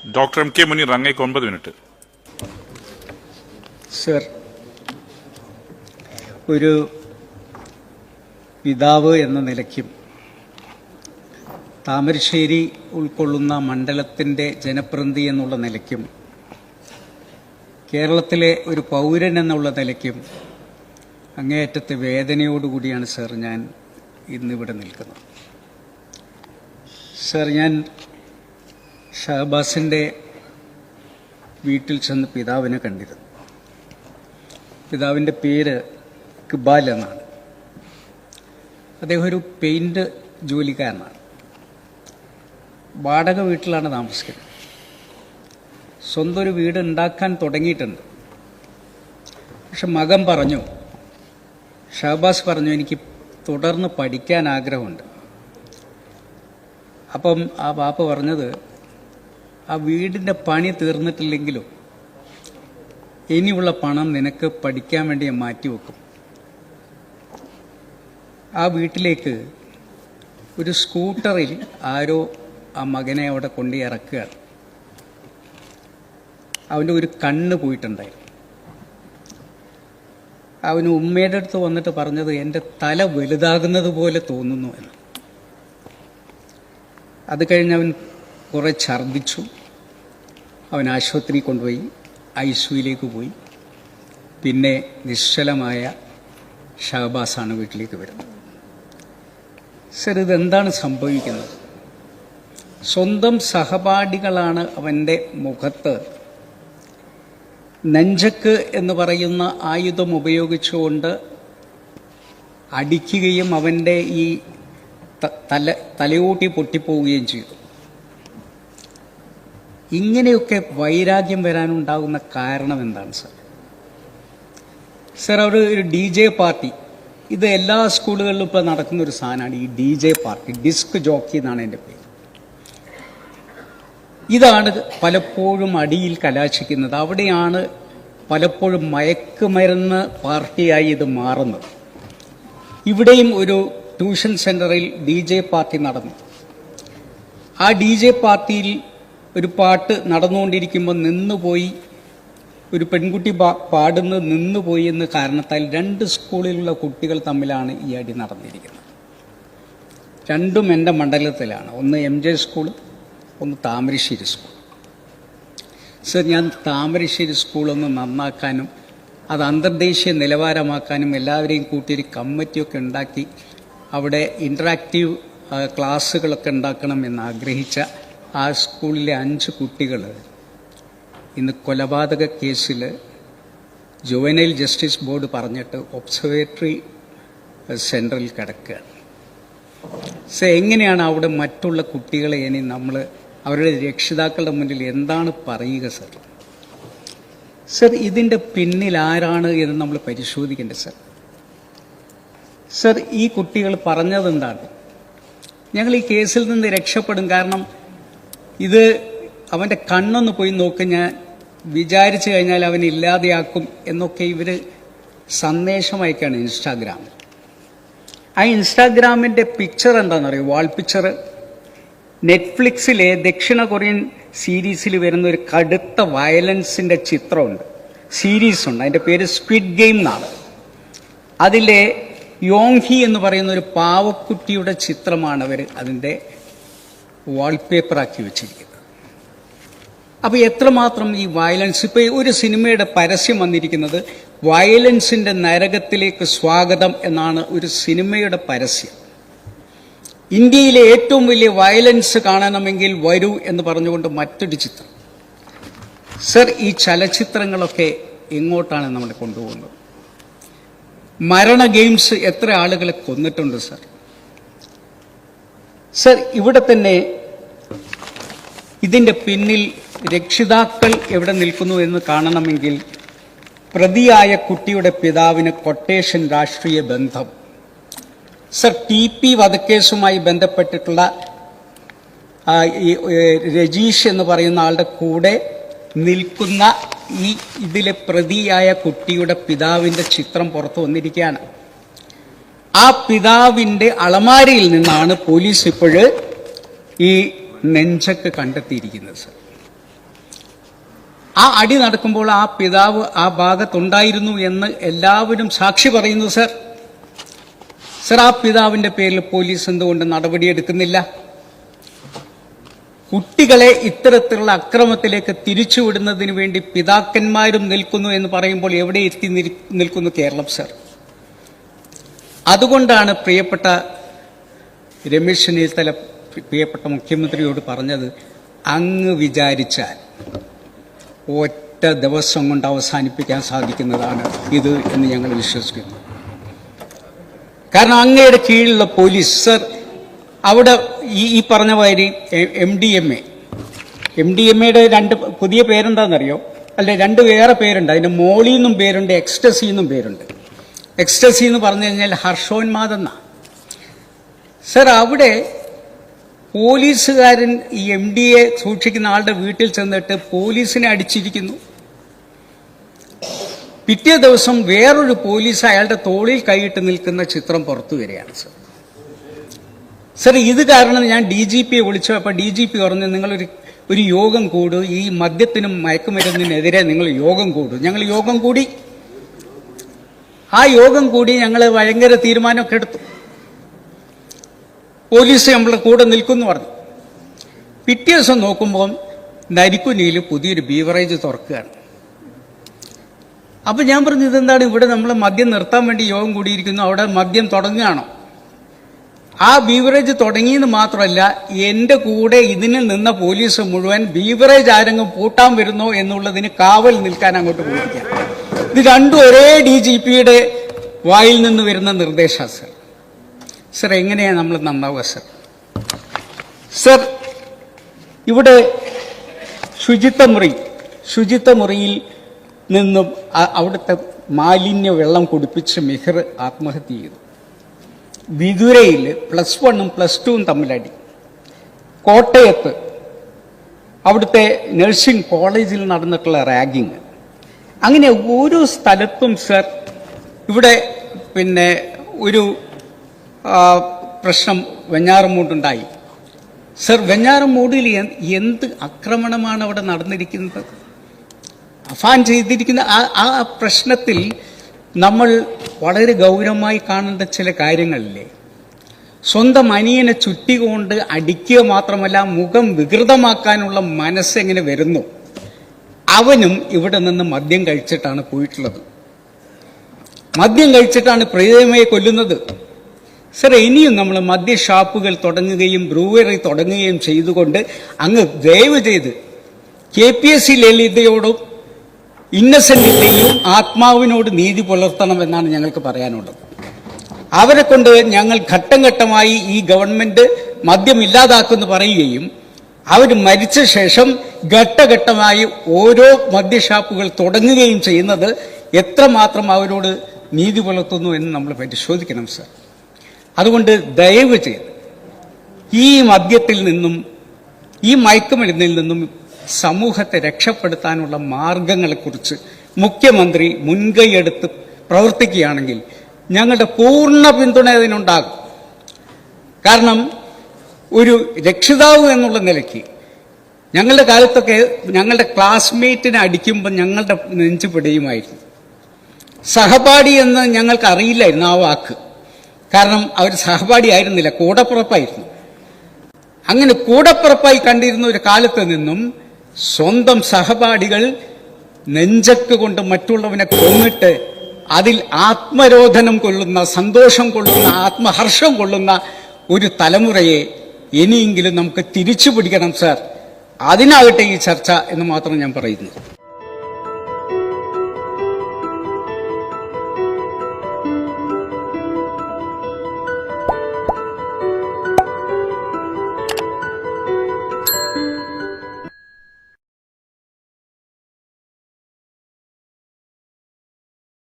Doctor M K Muneer, അങ്ങേക്ക് 9 minute. Sir, ഒരു പിതാവ് എന്ന നിലയ്ക്കും താമരശ്ശേരി ഉൾക്കൊള്ളുന്ന മണ്ഡലത്തിൻ്റെ ജനപ്രതിനിധി എന്നുള്ള നിലയ്ക്കും കേരളത്തിലെ ഒരു പൗരൻ എന്നുള്ള നിലയ്ക്കും അങ്ങേയറ്റത്തെ വേദനയോടുകൂടിയാണ് സർ ഞാൻ ഇന്നിവിടെ നിൽക്കുന്നത്. സർ, ഞാൻ ഷഹബാസിൻ്റെ വീട്ടിൽ ചെന്ന് പിതാവിനെ കണ്ടിരുന്നു. പിതാവിൻ്റെ പേര് ഇക്ബാൽ എന്നാണ്. അദ്ദേഹം ഒരു പെയിൻറ് ജോലിക്കാരനാണ്. വാടക വീട്ടിലാണ് താമസിക്കുന്നത്. സ്വന്തം ഒരു വീട് ഉണ്ടാക്കാൻ തുടങ്ങിയിട്ടുണ്ട്. പക്ഷെ മകൻ പറഞ്ഞു, ഷഹബാസ് പറഞ്ഞു, എനിക്ക് തുടർന്ന് പഠിക്കാൻ ആഗ്രഹമുണ്ട്. അപ്പം ആ പാപ്പ പറഞ്ഞത്, ആ വീടിൻ്റെ പണി തീർന്നിട്ടില്ലെങ്കിലും ഇനിയുള്ള പണം നിനക്ക് പഠിക്കാൻ വേണ്ടി ഞാൻ മാറ്റിവെക്കും. ആ വീട്ടിലേക്ക് ഒരു സ്കൂട്ടറിൽ ആരോ ആ മകനെ അവിടെ കൊണ്ട് ഇറക്കുകയാണ്. അവൻ്റെ ഒരു കണ്ണ് പോയിട്ടുണ്ടായിരുന്നു. അവന് ഉമ്മയുടെ അടുത്ത് വന്നിട്ട് പറഞ്ഞത്, എൻ്റെ തല വലുതാകുന്നത് പോലെ തോന്നുന്നു എന്ന്. അത് കഴിഞ്ഞ് അവൻ കുറേ ഛർദ്ദിച്ചു. അവൻ ആശുപത്രിയിൽ കൊണ്ടുപോയി, ICUയിലേക്ക് പോയി. പിന്നെ നിശ്ചലമായ ഷഹബാസാണ് വീട്ടിലേക്ക് വരുന്നത്. സർ, ഇതെന്താണ് സംഭവിക്കുന്നത്? സ്വന്തം സഹപാഠികളാണ് അവൻ്റെ മുഖത്ത് നെഞ്ചക്ക് എന്ന് പറയുന്ന ആയുധം ഉപയോഗിച്ചുകൊണ്ട് അടിക്കുകയും അവൻ്റെ ഈ തലയോട്ടി പൊട്ടിപ്പോവുകയും ചെയ്തു. ഇങ്ങനെയൊക്കെ വൈരാഗ്യം വരാനുണ്ടാകുന്ന കാരണം എന്താണ് സർ? സർ, ഒരു DJ പാർട്ടി, ഇത് എല്ലാ സ്കൂളുകളിലും ഇപ്പോൾ നടക്കുന്ന ഒരു സാധനമാണ് ഈ DJ പാർട്ടി. ഡിസ്ക് ജോക്കി എന്നാണ് എൻ്റെ പേര്. ഇതാണ് പലപ്പോഴും അടിയിൽ കലാശിക്കുന്നത്. അവിടെയാണ് പലപ്പോഴും മയക്കുമരുന്ന് പാർട്ടിയായി ഇത് മാറുന്നത്. ഇവിടെയും ഒരു ട്യൂഷൻ സെൻ്ററിൽ DJ പാർട്ടി നടന്നു. ആ DJ പാർട്ടിയിൽ ഒരു പാട്ട് നടന്നുകൊണ്ടിരിക്കുമ്പോൾ നിന്നുപോയി, ഒരു പെൺകുട്ടി പാടുന്നത് നിന്നുപോയി എന്ന കാരണത്താൽ 2 സ്കൂളിലുള്ള കുട്ടികൾ തമ്മിലാണ് ഈ അടി നടന്നിരിക്കുന്നത്. രണ്ടും എൻ്റെ മണ്ഡലത്തിലാണ്. ഒന്ന് MJ സ്കൂൾ, ഒന്ന് താമരശ്ശേരി സ്കൂൾ. സർ, ഞാൻ താമരശ്ശേരി സ്കൂളൊന്ന് നന്നാക്കാനും അത് അന്തർദേശീയ നിലവാരമാക്കാനും എല്ലാവരെയും കൂട്ടിയൊരു കമ്മിറ്റിയൊക്കെ ഉണ്ടാക്കി അവിടെ ഇൻറ്ററാക്റ്റീവ് ക്ലാസ്സുകളൊക്കെ ഉണ്ടാക്കണം എന്ന് ആഗ്രഹിച്ച ആ സ്കൂളിലെ 5 കുട്ടികൾ ഇന്ന് കൊലപാതക കേസിൽ ജുവനൈൽ ജസ്റ്റിസ് ബോർഡ് പറഞ്ഞിട്ട് ഒബ്സർവേറ്ററി സെൻറ്ററിൽ കിടക്കുകയാണ്. സോ, എങ്ങനെയാണ് അവിടെ മറ്റുള്ള കുട്ടികളെ ഇനി നമ്മൾ അവരുടെ രക്ഷിതാക്കളുടെ മുന്നിൽ എന്താണ് പറയുക സർ? സർ, ഇതിൻ്റെ പിന്നിൽ ആരാണ് എന്ന് നമ്മൾ പരിശോധിക്കേണ്ടത് സർ. സർ, ഈ കുട്ടികൾ പറഞ്ഞതെന്താണ്? ഞങ്ങൾ ഈ കേസിൽ നിന്ന് രക്ഷപ്പെടും, കാരണം ഇത് അവൻ്റെ കണ്ണൊന്ന് പോയി നോക്ക്, ഞാൻ വിചാരിച്ചു കഴിഞ്ഞാൽ അവൻ ഇല്ലാതെയാക്കും എന്നൊക്കെ ഇവർ സന്ദേശം അയക്കുകയാണ് ഇൻസ്റ്റാഗ്രാമിൽ. ആ ഇൻസ്റ്റാഗ്രാമിൻ്റെ പിക്ചർ എന്താണെന്നറിയോ? വാൾ പിക്ചർ നെറ്റ്ഫ്ലിക്സിലെ ദക്ഷിണ കൊറിയൻ സീരീസിൽ വരുന്ന ഒരു കടുത്ത വയലൻസിൻ്റെ ചിത്രമുണ്ട്, സീരീസുണ്ട്. അതിൻ്റെ പേര് സ്ക്വിഡ് ഗെയിം എന്നാണ്. അതിലെ യോങ്ഹി എന്ന് പറയുന്ന ഒരു പാവക്കുട്ടിയുടെ ചിത്രമാണ് അവർ അതിൻ്റെ വാൾപേപ്പറാക്കി വെച്ചിരിക്കുന്നത്. അപ്പോൾ എത്രമാത്രം ഈ വയലൻസ്, ഇപ്പോൾ ഒരു സിനിമയുടെ പരസ്യം വന്നിരിക്കുന്നത് വയലൻസിൻ്റെ നരകത്തിലേക്ക് സ്വാഗതം എന്നാണ് ഒരു സിനിമയുടെ പരസ്യം. ഇന്ത്യയിലെ ഏറ്റവും വലിയ വയലൻസ് കാണണമെങ്കിൽ വരൂ എന്ന് പറഞ്ഞുകൊണ്ട് മറ്റൊരു ചിത്രം. സർ, ഈ ചലച്ചിത്രങ്ങളൊക്കെ എങ്ങോട്ടാണ് നമ്മളെ കൊണ്ടുപോകുന്നത്? മരണ ഗെയിംസ് എത്ര ആളുകളെ കൊന്നിട്ടുണ്ട് സർ? സർ, ഇവിടെ തന്നെ ഇതിൻ്റെ പിന്നിൽ രക്ഷിതാക്കൾ എവിടെ നിൽക്കുന്നു എന്ന് കാണണമെങ്കിൽ പ്രതിയായ കുട്ടിയുടെ പിതാവിന് കൊട്ടേഷൻ രാഷ്ട്രീയ ബന്ധം. സർ, TP വധക്കേസുമായി ബന്ധപ്പെട്ടിട്ടുള്ള രജീഷ് എന്ന് പറയുന്ന ആളുടെ കൂടെ നിൽക്കുന്ന ഇതിലെ പ്രതിയായ കുട്ടിയുടെ പിതാവിൻ്റെ ചിത്രം പുറത്തു വന്നിരിക്കുകയാണ്. ആ പിതാവിൻ്റെ അളമാരയിൽ നിന്നാണ് പോലീസ് ഇപ്പോൾ ഈ നെഞ്ചക്ക് കണ്ടെത്തിയിരിക്കുന്നത് സർ. ആ അടി നടക്കുമ്പോൾ ആ പിതാവ് ആ ഭാഗത്തുണ്ടായിരുന്നു എന്ന് എല്ലാവരും സാക്ഷി പറയുന്നു സർ. സർ, ആ പിതാവിന്റെ പേരിൽ പോലീസ് എന്തുകൊണ്ട് നടപടിയെടുക്കുന്നില്ല? കുട്ടികളെ ഇത്തരത്തിലുള്ള അക്രമത്തിലേക്ക് തിരിച്ചുവിടുന്നതിന് വേണ്ടി പിതാക്കന്മാരും നിൽക്കുന്നു എന്ന് പറയുമ്പോൾ എവിടെ എത്തി നിൽക്കുന്നു കേരളം സർ? അതുകൊണ്ടാണ് പ്രിയപ്പെട്ട രമേശ് ചെന്നിത്തല പ്രിയപ്പെട്ട മുഖ്യമന്ത്രിയോട് പറഞ്ഞത്, അങ്ങ് വിചാരിച്ചാൽ ഒറ്റ ദിവസം കൊണ്ട് അവസാനിപ്പിക്കാൻ സാധിക്കുന്നതാണ് ഇത് എന്ന് ഞങ്ങൾ വിശ്വസിക്കുന്നു. കാരണം അങ്ങയുടെ കീഴിലുള്ള പോലീസ് സർ, അവിടെ ഈ പറഞ്ഞ മാതിരി MDMA രണ്ട് പുതിയ പേരെന്താണെന്നറിയോ? അല്ലെ, രണ്ട് വേറെ പേരുണ്ട്. അതിന്റെ മോളി എന്നും പേരുണ്ട്, എക്സ്റ്റസി എന്നും പേരുണ്ട്. എക്സ്റ്റസി എന്ന് പറഞ്ഞു കഴിഞ്ഞാൽ ഹർഷോന്മാദം എന്നാ സർ. അവിടെ പോലീസുകാരൻ ഈ MDA സൂക്ഷിക്കുന്ന ആളുടെ വീട്ടിൽ ചെന്നിട്ട് പോലീസിനെ അടിച്ചിരിക്കുന്നു. പിറ്റേ ദിവസം വേറൊരു പോലീസ് അയാളുടെ തോളിൽ കൈയിട്ട് നിൽക്കുന്ന ചിത്രം പുറത്തു വരികയാണ് സർ. സർ, ഇത് കാരണം ഞാൻ DGPയെ വിളിച്ചു. അപ്പോൾ DGP പറഞ്ഞു, നിങ്ങളൊരു യോഗം കൂടും, ഈ മദ്യത്തിനും മയക്കുമരുന്നിനെതിരെ നിങ്ങൾ യോഗം കൂടും. ഞങ്ങൾ യോഗം കൂടി. ആ യോഗം കൂടി ഞങ്ങൾ ഭയങ്കര തീരുമാനമൊക്കെ എടുത്തു. പോലീസ് നമ്മളെ കൂടെ നിൽക്കുമെന്ന് പറഞ്ഞു. പിറ്റേ ദിവസം നോക്കുമ്പോൾ നരിക്കുനിയിൽ പുതിയൊരു ബീവറേജ് തുറക്കുകയാണ്. അപ്പൊ ഞാൻ പറഞ്ഞു, ഇതെന്താണ് ഇവിടെ നമ്മൾ മദ്യം നിർത്താൻ വേണ്ടി യോഗം കൂടിയിരിക്കുന്നു, അവിടെ മദ്യം തുടങ്ങുകയാണോ? ആ ബീവറേജ് തുടങ്ങിയെന്ന് മാത്രമല്ല, എന്റെ കൂടെ ഇതിന് നിന്ന പോലീസ് മുഴുവൻ ബീവറേജ് ആരെങ്കിലും പൂട്ടാൻ വരുന്നോ എന്നുള്ളതിന് കാവൽ നിൽക്കാൻ അങ്ങോട്ട് പോയിരിക്കുക. ഇത് രണ്ടും ഒരേ DGPയുടെ വായിൽ നിന്ന് വരുന്ന നിർദ്ദേശമാണ് സർ. സർ, എങ്ങനെയാണ് നമ്മൾ നന്നാവുക സർ? സർ, ഇവിടെ ശുചിത്വമുറിയിൽ നിന്നും അവിടുത്തെ മാലിന്യ വെള്ളം കുടിപ്പിച്ച് മിഹിർ ആത്മഹത്യ ചെയ്തു. വിതുരയിൽ +1 +2 തമ്മിലടി. കോട്ടയത്ത് അവിടുത്തെ നഴ്സിംഗ് കോളേജിൽ നടന്നിട്ടുള്ള റാഗിങ്. അങ്ങനെ ഓരോ സ്ഥലത്തും സർ ഇവിടെ ഒരു പ്രശ്നം വെഞ്ഞാറമൂടുണ്ടായി. സർ, വെഞ്ഞാറമൂടിൽ എന്ത് ആക്രമണമാണ് അവിടെ നടന്നിരിക്കുന്നത്, അഫാൻ ചെയ്തിരിക്കുന്ന ആ പ്രശ്നത്തിൽ നമ്മൾ വളരെ ഗൗരവമായി കാണേണ്ട ചില കാര്യങ്ങളില്ലേ? സ്വന്തം അനിയനെ ചുറ്റികൊണ്ട് അടിക്കുക മാത്രമല്ല, മുഖം വികൃതമാക്കാനുള്ള മനസ്സെങ്ങനെ വരുന്നു? അവനും ഇവിടെ നിന്ന് മദ്യം കഴിച്ചിട്ടാണ് പോയിട്ടുള്ളത്. മദ്യം കഴിച്ചിട്ടാണ് പ്രിയമയെ കൊല്ലുന്നത്. സർ, ഇനിയും നമ്മൾ മദ്യഷാപ്പുകൾ തുടങ്ങുകയും ബ്രൂവറി തുടങ്ങുകയും ചെയ്തുകൊണ്ട് അങ്ങ് ദയവ് ചെയ്ത് KPSC ലളിതയോടും ഇന്നസെന്റിന്റെയും ആത്മാവിനോട് നീതി പുലർത്തണമെന്നാണ് ഞങ്ങൾക്ക് പറയാനുള്ളത്. അവരെ കൊണ്ട് ഞങ്ങൾ ഘട്ടം ഘട്ടമായി ഈ ഗവൺമെന്റ് മദ്യം ഇല്ലാതാക്കുമെന്ന് പറയുകയും അവർ മരിച്ച ശേഷം ഘട്ടഘട്ടമായി ഓരോ മദ്യഷാപ്പുകൾ തുടങ്ങുകയും ചെയ്യുന്നത് എത്രമാത്രം അവരോട് നീതി പുലർത്തുന്നു എന്ന് നമ്മൾ പരിശോധിക്കണം സർ. അതുകൊണ്ട് ദയവ് ചെയ്ത് ഈ മദ്യത്തിൽ നിന്നും ഈ മയക്കുമരുന്നിൽ നിന്നും സമൂഹത്തെ രക്ഷപ്പെടുത്താനുള്ള മാർഗങ്ങളെക്കുറിച്ച് മുഖ്യമന്ത്രി മുൻകൈയെടുത്ത് പ്രവർത്തിക്കുകയാണെങ്കിൽ ഞങ്ങളുടെ പൂർണ്ണ പിന്തുണ അതിനുണ്ടാകും. കാരണം ഒരു രക്ഷിതാവ് എന്നുള്ള നിലയ്ക്ക് ഞങ്ങളുടെ കാലത്തൊക്കെ ഞങ്ങളുടെ ക്ലാസ്മേറ്റിനെ അടിക്കുമ്പോൾ ഞങ്ങളുടെ നെഞ്ചു പിടയുമായിരുന്നു. സഹപാഠി എന്ന് ഞങ്ങൾക്ക് അറിയില്ലായിരുന്നു ആ വാക്ക്. കാരണം അവർ സഹപാഠി ആയിരുന്നില്ല, കൂടപ്പുറപ്പായിരുന്നു. അങ്ങനെ കൂടപ്പുറപ്പായി കണ്ടിരുന്ന ഒരു കാലത്ത് നിന്നും സ്വന്തം സഹപാഠികൾ നെഞ്ചക്ക് കൊണ്ട് മറ്റുള്ളവനെ കൊന്നിട്ട് അതിൽ ആത്മരോധനം കൊള്ളുന്ന, സന്തോഷം കൊള്ളുന്ന, ആത്മഹർഷം കൊള്ളുന്ന ഒരു തലമുറയെ ഇനിയെങ്കിലും നമുക്ക് തിരിച്ചു പിടിക്കണം സർ. അതിനാകട്ടെ ഈ ചർച്ച എന്ന് മാത്രം ഞാൻ പറയുന്നു.